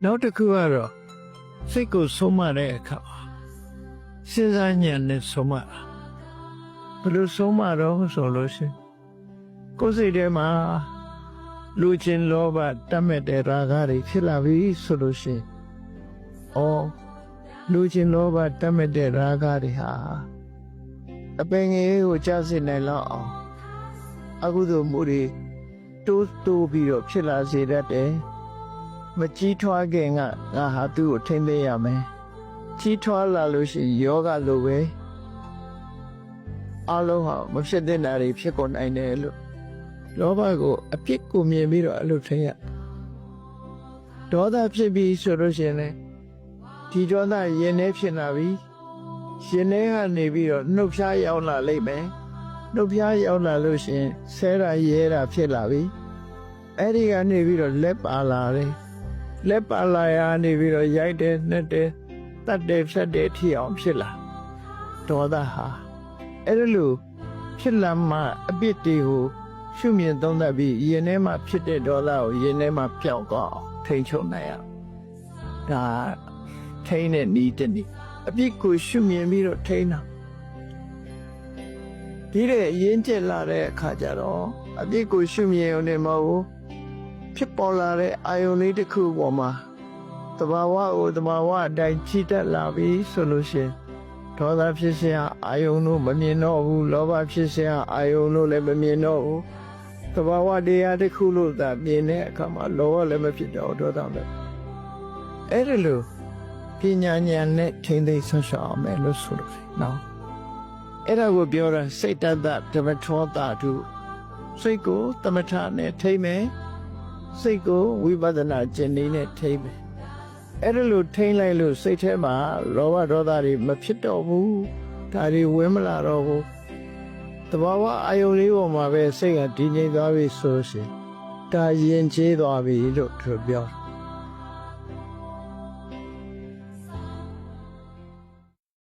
နောက်တစ်ခုကတော့စိတ်ကိုဆုံးမတဲ့အခါစဉ်းစားဉာဏ်နဲ့ဆုံးမတာဘယ်လိုဆုံးမတော့ဆိုလို့ရှိရင်ကိုယ်စိတ်ထဲမှာလူချင်းလောဘတတ်မဲ့တဲ့ရာဂတွေဖြစ်လာပြီဆိုလို့ရှိရင်လူချင်းလောဘတတ်မဲ့တဲ့ရာဂတွေဟာအပင်ငယ်ကိုကြားစေနိုင်လောက်အောင်အကုသိုလ်မှုတွေတိုးပြီးတော့ဖြစ်လာစေတတ်တယ်မကြီးထွားခင်ကငါဟာသူ့ကိုထိမ့်သိမ်းရမယ်ကြီးထွားလာလို့ရှိရင်ယောဂလိုပဲအလုံးဟာမဖြစ်တဲ့နာတွေဖြစ်ကုန်နိုင်တယ်လို့လောဘကိုအပြစ်ကိုမြင်ပြီးတော့အဲ့လိုထိမ့်ရဒေါသဖြစ်ပြီးဆိုလို့ရှိရင်လည်းဒီဒေါသရင်ထဲဖြစ်လာပြီရင်ထဲကနေပြီးတော့နှုတ်ဖျားရောက်လာလိမ့်မယ်နှုတ်ဖျားရောက်လာလို့ရှိရင်ဆဲတာရဲတာဖြစ်လာပြီအဲ့ဒီကနေပြီးတော့လက်ပါလာတယ်လက်ပါလာရနေပြီးတော့ရိုက်တယ်နှက်တယ်တတ်တယ်ဖြတ်တယ်ထီအောင်ဖြစ်လာဒေါသဟာအဲ့လိုဖြစ်လာမှအပြစ်တွေကိုရှုမြင်သုံးသပ်ပြီးရင်ထဲမှာဖြစ်တဲ့ဒေါသကိုရင်ထဲမှာပျောက်သွားအောင်ထိန်ချုပ်နိုင်ရဒါထိန်တဲ့ဤတဲ့ဤအပြစ်ကိုရှုမြင်ပြီးတော့ထိန်တာဒီတဲ့အရင်ကျက်လာတဲ့အခါကျတော့အပြစ်ကိုရှုမြင်ုံနဲ့မဟုတ်ဖြစ်ပေါ်လာတဲ့အာယုန်လေးတစ်ခုပေါ်မှာတဘာဝကိုတဘာဝအတိုင်းချီတက်လာပြီဆိုလို့ရှိရင်ဒေါသဖြစ်စရာအာယုန်တို့မမြင်တော့ဘူးလောဘဖြစ်စရာအာယုန်တို့လည်းမမြင်တော့ဘူးတဘာဝတရားတစ်ခုလို့သာမြင်တဲ့အခါမှာလောဘလည်းမဖြစ်တော့ဒေါသလည်းအဲ့ဒါလို့ပညာဉာဏ်နဲ့ထိမ့်သိမ်းဆွရှောင်အောင်မယ်လို့ဆိုလို့နော်အဲ့ဒါကိုပြောတာစိတ်တတဓမ္မထောတာတုစိတ်ကိုသမထနဲ့ထိမ့်မယ်စိတ်ကိုဝိပဿနာကျင့်နည်းနဲ့ထိမ့်မယ်အဲ့ဒါလို့ထိမ့်လိုက်လို့စိတ်ထဲမှာလောဘဒေါသတွေမဖြစ်တော့ဘူးဒါတွေဝင်မလာတော့ဘူးတဘာဝအာယုန်လေးပေါ်မှာပဲစိတ်ကတည်ငြိမ်သွားပြီဆိုရှင်ဒါယဉ်ကျေးသွားပြီလို့သူပြော